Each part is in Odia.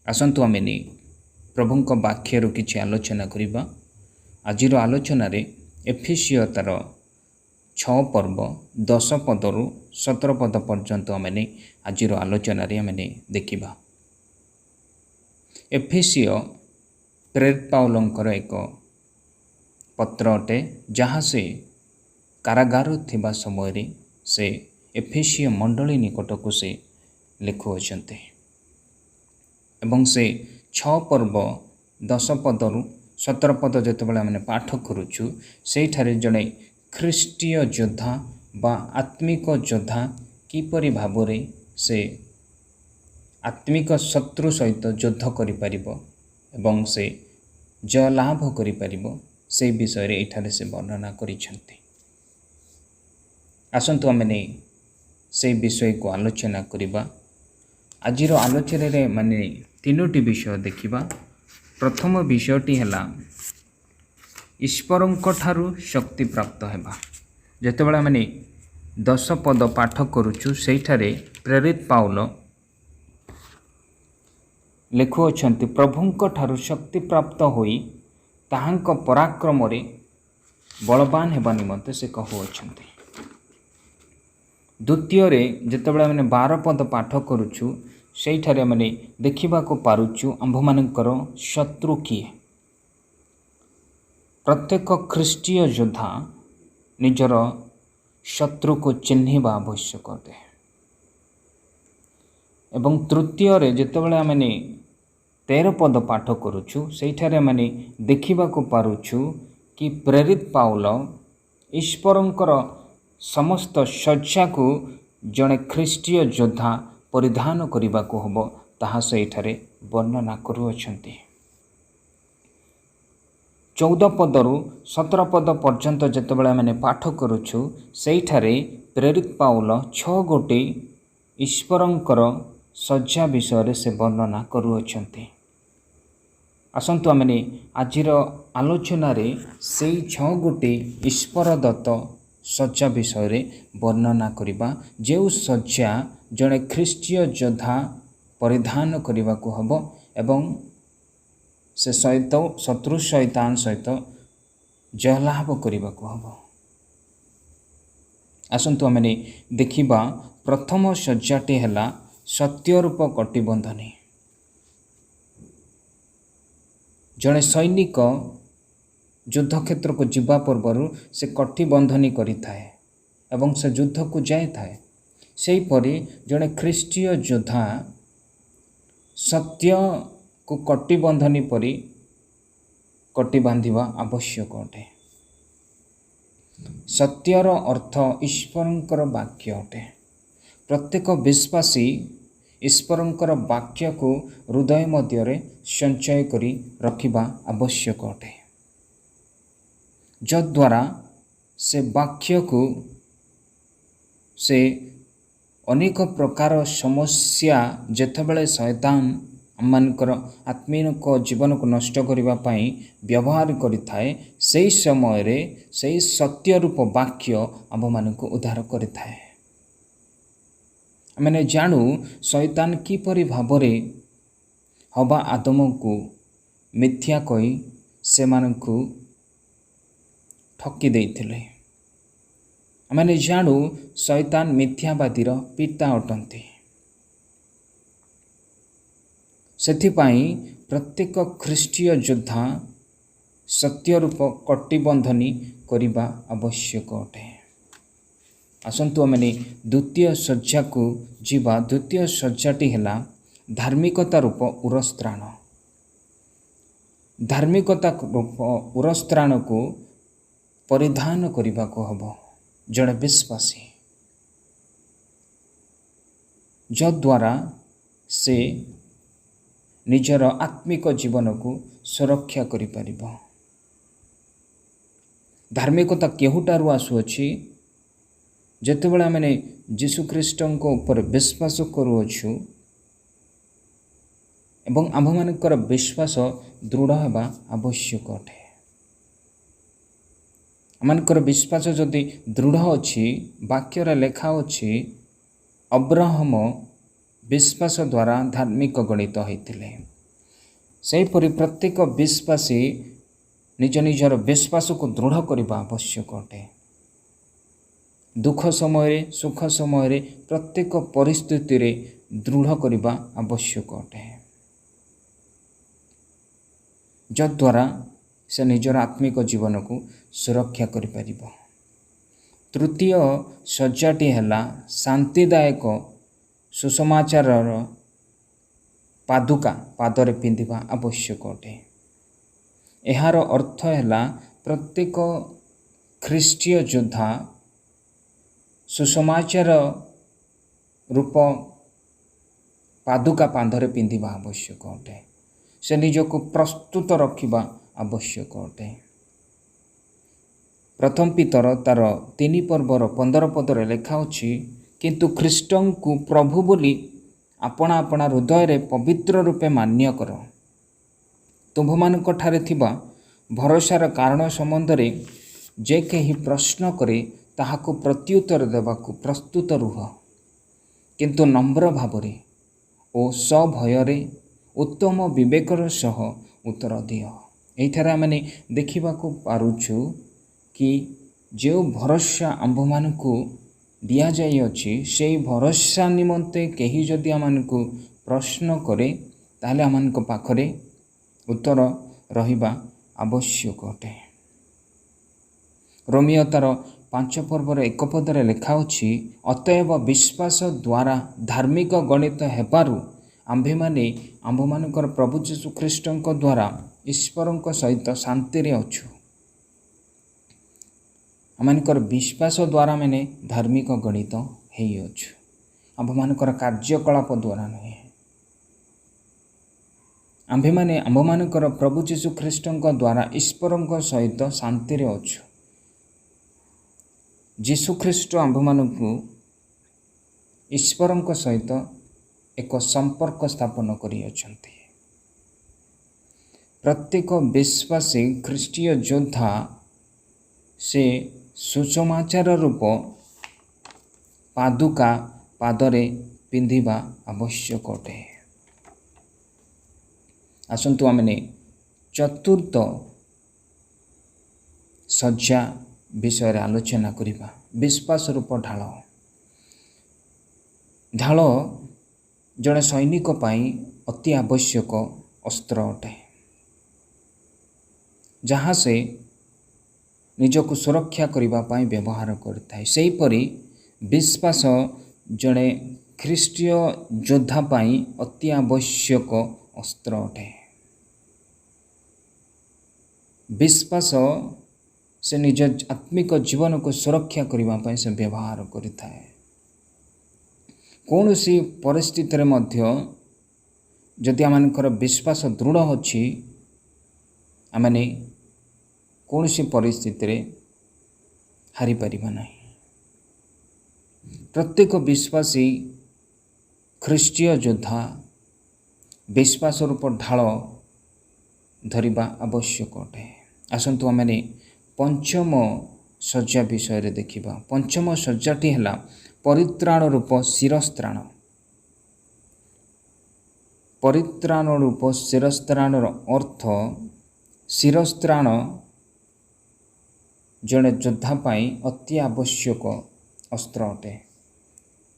आसतु आमे नहीं प्रभुंक वाक्यर किछि आलोचना करिबा। आजिर आलोचन एफिसियो तार 6 पर्व 10 पदरु 17 पद पर्यंत आमे आजिर आलोचन आमे देखिबा। एफिसियो प्रेरित पाउलंकर एक पत्र अटे, जहाँ से कारागार थिबा समय रे से एफिसियो मंडली निकट को से लिखुअछन्ते एवं से 6 पर्व 10 पदरु 17 पद जेतेबेले आमे पाठ करूछु सेठारे जड़े ख्रीष्टीय योद्धा बा आत्मिक योद्धा किपरि भावरे से आत्मिक शत्रु सहित युद्ध करि परिबो एवं से जय लाभ करि परिबो से विषय रे एठारे से वर्णना करिसन्ते। आसंतु आमे से विषय को आलोचना करिबा। आजिर आलोचना रे माने तीनोटी विषय देखिबा। प्रथम विषयटी हैला ईश्वरंक ठारू शक्ति प्राप्त हेबा। जेतेबेले माने 10 पद पाठ करूछु सेठारे प्रेरित पाउल लिखुअछन्ति, प्रभुंक ठारू शक्ति प्राप्त होई ताहांक पराक्रम रे बलवान हेबा निमंते से कहुअछन्ति। द्वितीय रे जेतेबेले माने 12 पद पाठ करूछु सेठारे माने देखिबा को पारुछु आंभमानकर शत्रु किए। प्रत्येक ख्रीष्टीय योद्धा निजर शत्रु को चिन्हिबा आवश्यक अटे। एवं तृतीय रे जेतेबेले आमे 13 पद पाठ करूछु सेठारे माने देखिबा को पारुछु कि प्रेरित पाउल ईश्वरंकर समस्त सज्जा को जड़े ख्रीष्टीय योद्धा परिधान करने को हब ताहा से एठारे वर्णना करुअछन्ति। 14 पदरु 17 पद पर्यंत जेतेबेले आमे पाठ करूछु सेठारे प्रेरित पाउल 6 गोटे ईश्वरंकर सज्जा विषय से वर्णना करुअछन्ति। आसंतु आमे आजिर आलोचना रे से 6 गोटे ईश्वर दत्त सज्जा विषय रे वर्णना करिबा। जो सज्जा जड़े ख्रीष्टीय योद्धा परिधान करने को हब एवं से सहित शत्रु शैतान सहित जयलाभ करने को हब। आसंतु आमे देखिबा। प्रथम सज्जाटी हैला सत्यरूप कटिबंधनी। जड़े सैनिक युद्ध क्षेत्र को जीवा पूर्व से कटिबंधनी करिथाए एवं से युद्ध को जाए थाए। सेही परि जड़े ख्रीष्टीय योद्धा सत्य को कटिबंधनी परि कटि बांधिबा आवश्यक अटे। सत्यर अर्थ ईश्वरंकर वाक्य अटे। प्रत्येक विश्वासी ईश्वरंकर वाक्य को हृदय मध्य संचय करी रखिबा आवश्यक अटे, जद्वारा से वाक्य को से अनेक प्रकार समस्या जेतेबेले शैतान आमମାନଙ୍କର आत्मिक जीवन को नष्ट करने पाई व्यवहार करिथाए सेही समय रे सेही सत्य रूप वाक्य आमମାନଙ୍କୁ उद्धार करिथाए। आमे जानू शैतान किपरि भावरे हवा आदम को मिथ्या कही सेमानଙ୍କୁ ठकी देइथिले। आमे जानू शैतान मिथ्यावादीर पिता अटंती। सेथिपाई प्रत्येक ख्रीष्टीय योद्धा सत्यरूप कटिबंधनी करिबा आवश्यक अटे। आसंतु आमे द्वितीय सज्जा को जीवा। द्वितीय सज्जाटी हैला धार्मिकता रूप उरस्त्राण। धार्मिकता रूप उरस्त्राण को परिधान करने को हब जड़े विश्वासी, जद्वारा से निजर आत्मिक जीवन को सुरक्षा करि परिबो। धार्मिकता केहुटारू आसुअछि जेतेबेले आमे यीशु ख्रीष्टଙ୍କ ऊपर विश्वास करूछु एवं आम्भमानकर विश्वास दृढ़ हेबा आवश्यक अटे। आमମାନଙ୍କର विश्वास जदि दृढ़ अच्छी वाक्यर लेखा अच्छी अब्राहम विश्वास द्वारा धार्मिक गणित होते ସେହିପରି ପ୍ରତ୍ୟେକ ବିଶ୍ୱାସୀ ନିଜ ନିଜର ବିଶ୍ୱାସକୁ ଦୃଢ଼ କରିବା ଆବଶ୍ୟକ ଅଟେ। ଦୁଃଖ ସମୟରେ ସୁଖ ସମୟରେ ପ୍ରତ୍ୟେକ ପରିସ୍ଥିତିରେ ଦୃଢ଼ କରିବା ଆବଶ୍ୟକ ଅଟେ, ଯଦ୍ୱାରା ସେ ନିଜର ଆତ୍ମିକ ଜୀବନକୁ ସୁରକ୍ଷା କରିପାରିବ। ତୃତୀୟ ସଜ୍ଜାଟି ହେଲା ଶାନ୍ତିଦାୟକ ସୁସମାଚାରର ପାଦୁକା ପାଦରେ ପିନ୍ଧିବା ଆବଶ୍ୟକ ଅଟେ। ଏହାର ଅର୍ଥ ହେଲା ପ୍ରତ୍ୟେକ ଖ୍ରୀଷ୍ଟୀୟ ଯୋଦ୍ଧା ସୁସମାଚାର ରୂପ ପାଦୁକା ପାଦରେ ପିନ୍ଧିବା ଆବଶ୍ୟକ ଅଟେ। ସେ ନିଜକୁ ପ୍ରସ୍ତୁତ ରଖିବା ଆବଶ୍ୟକ ଅଟେ। ପ୍ରଥମ ପିତର ତାର 3 ପର୍ବର 15 ପଦରେ ଲେଖା ଅଛି, କିନ୍ତୁ ଖ୍ରୀଷ୍ଟଙ୍କୁ ପ୍ରଭୁ ବୋଲି ଆପଣା ଆପଣା ହୃଦୟରେ ପବିତ୍ର ରୂପେ ମାନ୍ୟ କର। ତୁମ୍ଭମାନଙ୍କଠାରେ ଥିବା ଭରସାର କାରଣ ସମ୍ବନ୍ଧରେ ଯେ କେହି ପ୍ରଶ୍ନ କରେ ତାହାକୁ ପ୍ରତ୍ୟୁତ୍ତର ଦେବାକୁ ପ୍ରସ୍ତୁତ ରୁହ, କିନ୍ତୁ ନମ୍ର ଭାବରେ ଓ ସଭୟରେ ଉତ୍ତମ ବିବେକର ସହ ଉତ୍ତର ଦିଅ। ଏହିଠାରେ ଆମେ ଦେଖିବାକୁ ପାରୁଛୁ କି ଯେଉଁ ଭରସା ଆମ୍ଭମାନଙ୍କୁ ଦିଆଯାଇଅଛି, ସେହି ଭରସା ନିମନ୍ତେ କେହି ଯଦି ଆମମାନଙ୍କୁ ପ୍ରଶ୍ନ କରେ ତାହେଲେ ଆମମାନଙ୍କ ପାଖରେ ଉତ୍ତର ରହିବା ଆବଶ୍ୟକ ଅଟେ। ରୋମିଓ ତାର 5 ପର୍ବର 1 ପଦରେ ଲେଖା ଅଛି, ଅତଏବ ବିଶ୍ୱାସ ଦ୍ୱାରା ଧାର୍ମିକ ଗଣିତ ହେବାରୁ ଆମ୍ଭେମାନେ ଆମ୍ଭମାନଙ୍କର ପ୍ରଭୁ ଯୀଶୁଖ୍ରୀଷ୍ଟଙ୍କ ଦ୍ୱାରା ଈଶ୍ୱରଙ୍କ ସହିତ ଶାନ୍ତିରେ ଅଛୁ। ଆମମାନଙ୍କର ବିଶ୍ୱାସ ଦ୍ୱାରା ଆମେ ଧାର୍ମିକ ଗଣିତ ହେଇଅଛୁ, ଆମ୍ଭମାନଙ୍କର କାର୍ଯ୍ୟକଳାପ ଦ୍ୱାରା ନୁହେଁ। ଆମ୍ଭେମାନେ ଆମ୍ଭମାନଙ୍କର ପ୍ରଭୁ ଯୀଶୁଖ୍ରୀଷ୍ଟଙ୍କ ଦ୍ୱାରା ଈଶ୍ୱରଙ୍କ ସହିତ ଶାନ୍ତିରେ ଅଛୁ। ଯୀଶୁଖ୍ରୀଷ୍ଟ ଆମ୍ଭମାନଙ୍କୁ ଈଶ୍ୱରଙ୍କ ସହିତ ଏକ ସମ୍ପର୍କ ସ୍ଥାପନ କରିଅଛନ୍ତି। ପ୍ରତ୍ୟେକ ବିଶ୍ୱାସୀ ଖ୍ରୀଷ୍ଟୀୟ ଯୋଦ୍ଧା ସେ ସୁସମାଚାର ରୂପ ପାଦୁକା ପାଦରେ ପିନ୍ଧିବା ଆବଶ୍ୟକ ଅଟେ। ଆସନ୍ତୁ ଆମେ ଚତୁର୍ଥ ସଜ୍ଜା ବିଷୟରେ ଆଲୋଚନା କରିବା। ବିଶ୍ୱାସ ରୂପ ଢାଳ। ଢାଳ ଜଣେ ସୈନିକ ପାଇଁ ଅତି ଆବଶ୍ୟକ ଅସ୍ତ୍ର ଅଟେ, ଯାହା ସେ ନିଜକୁ ସୁରକ୍ଷା କରିବା ପାଇଁ ବ୍ୟବହାର କରିଥାଏ। ସେହିପରି ବିଶ୍ୱାସ ଜଣେ ଖ୍ରୀଷ୍ଟୀୟ ଯୋଦ୍ଧା ପାଇଁ ଅତି ଆବଶ୍ୟକ ଅସ୍ତ୍ର ଅଟେ। ବିଶ୍ୱାସ ସେ ନିଜ ଆତ୍ମିକ ଜୀବନକୁ ସୁରକ୍ଷା କରିବା ପାଇଁ ସେ ବ୍ୟବହାର କରିଥାଏ। କୌଣସି ପରିସ୍ଥିତିରେ ମଧ୍ୟ ଯଦି ଆମମାନଙ୍କର ବିଶ୍ୱାସ ଦୃଢ଼ ଅଛି, ଆମେ କୌଣସି ପରିସ୍ଥିତିରେ ହାରିପାରିବା ନାହିଁ। ପ୍ରତ୍ୟେକ ବିଶ୍ୱାସୀ ଖ୍ରୀଷ୍ଟୀୟ ଯୋଦ୍ଧା ବିଶ୍ୱାସ ରୂପ ଢାଳ ଧରିବା ଆବଶ୍ୟକ ଅଟେ। ଆସନ୍ତୁ ଆମେ ପଞ୍ଚମ ସଜ୍ଜା ବିଷୟରେ ଦେଖିବା। ପଞ୍ଚମ ସଜ୍ଜାଟି ହେଲା ପରିତ୍ରାଣ ରୂପ ଶିରସ୍ତ୍ରାଣ। ପରିତ୍ରାଣ ରୂପ ଶିରସ୍ତ୍ରାଣର ଅର୍ଥ, ଶିରସ୍ତ୍ରାଣ ଜଣେ ଯୋଦ୍ଧା ପାଇଁ ଅତି ଆବଶ୍ୟକ ଅସ୍ତ୍ର ଅଟେ,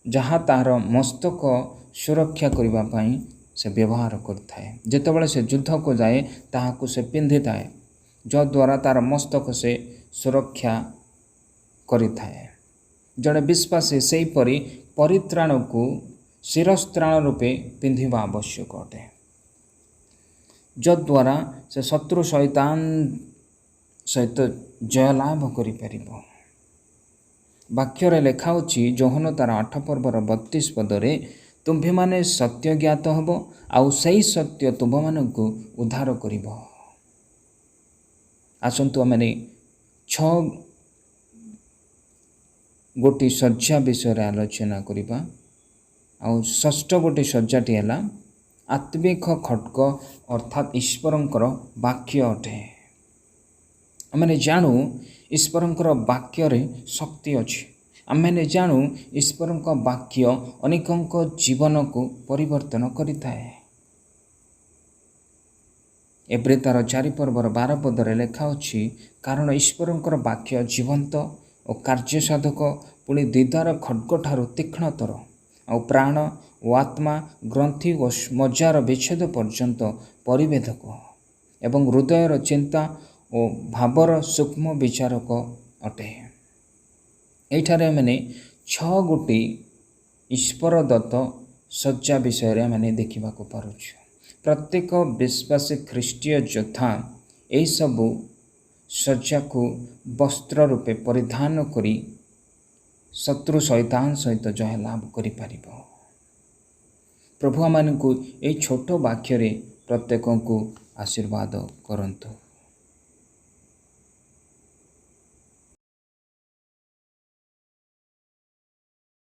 ଯାହା ତାହାର ମସ୍ତକ ସୁରକ୍ଷା କରିବା ପାଇଁ ସେ ବ୍ୟବହାର କରିଥାଏ। ଯେତେବେଳେ ସେ ଯୁଦ୍ଧକୁ ଯାଏ ତାହାକୁ ସେ ପିନ୍ଧିଥାଏ, ଯଦ୍ୱାରା ତାର ମସ୍ତକ ସେ ସୁରକ୍ଷା କରିଥାଏ। ଜଣେ ବିଶ୍ୱାସୀ ସେହିପରି ପରିତ୍ରାଣକୁ ଶିରସ୍ତ୍ରାଣ ରୂପେ ପିନ୍ଧିବା ଆବଶ୍ୟକ ଅଟେ, ଯଦ୍ୱାରା ସେ ଶତ୍ରୁ ଶୈତାନ ସହିତ ଜୟଲାଭ କରିପାରିବ। ବାକ୍ୟରେ ଲେଖା ଅଛି, ଯୋହନ ତାର 8 ପର୍ବର 32 ପଦରେ, ତୁମ୍ଭେମାନେ ସତ୍ୟ ଜ୍ଞାତ ହେବ ଆଉ ସେହି ସତ୍ୟ ତୁମ୍ଭମାନଙ୍କୁ ଉଦ୍ଧାର କରିବ। ଆସନ୍ତୁ ଆମେ 6 ଗୋଟି ସଜ୍ଜା ବିଷୟରେ ଆଲୋଚନା କରିବା। ଆଉ ଷଷ୍ଠ ଗୋଟି ସଜ୍ଜାଟି ହେଲା ଆତ୍ମିକ ଖଡ୍ଗ, ଅର୍ଥାତ୍ ଈଶ୍ୱରଙ୍କର ବାକ୍ୟ ଅଟେ। ଆମେ ଜାଣୁ ଈଶ୍ୱରଙ୍କର ବାକ୍ୟରେ ଶକ୍ତି ଅଛି। ଆମେ ଜାଣୁ ଈଶ୍ୱରଙ୍କ ବାକ୍ୟ ଅନେକଙ୍କ ଜୀବନକୁ ପରିବର୍ତ୍ତନ କରିଥାଏ। ଏବେ ତାର 4 ପର୍ବର 12 ପଦରେ ଲେଖା ଅଛି, କାରଣ ଈଶ୍ୱରଙ୍କର ବାକ୍ୟ ଜୀବନ୍ତ ଓ କାର୍ଯ୍ୟସାଧକ, ପୁଣି ଦିଦାର ଖଡ୍ଗଠାରୁ ତୀକ୍ଷ୍ଣତର, ଆଉ ପ୍ରାଣ ଓ ଆତ୍ମା, ଗ୍ରନ୍ଥି ଓ ମଜ୍ଜାର ବିଚ୍ଛେଦ ପର୍ଯ୍ୟନ୍ତ ପରିଭେଦକ, ଏବଂ ହୃଦୟର ଚିନ୍ତା ଓ ଭାବର ସୂକ୍ଷ୍ମ ବିଚାରକ ଅଟେ। ଏଇଠାରେ ଆମେ 6 ଗୋଟି ଈଶ୍ୱରଦତ୍ତ ଶଯ୍ୟା ବିଷୟରେ ଆମେ ଦେଖିବାକୁ ପାରୁଛୁ। ପ୍ରତ୍ୟେକ ବିଶ୍ୱାସୀ ଖ୍ରୀଷ୍ଟୀୟ ଯୋଦ୍ଧା ଏହିସବୁ ଶଯ୍ୟାକୁ ବସ୍ତ୍ର ରୂପେ ପରିଧାନ କରି ଶତ୍ରୁ ଶୈତାନ ସହିତ ଜୟ ଲାଭ କରିପାରିବ। ପ୍ରଭୁ ଆମମାନଙ୍କୁ ଏହି ଛୋଟ ବାକ୍ୟରେ ପ୍ରତ୍ୟେକଙ୍କୁ ଆଶୀର୍ବାଦ କରନ୍ତୁ।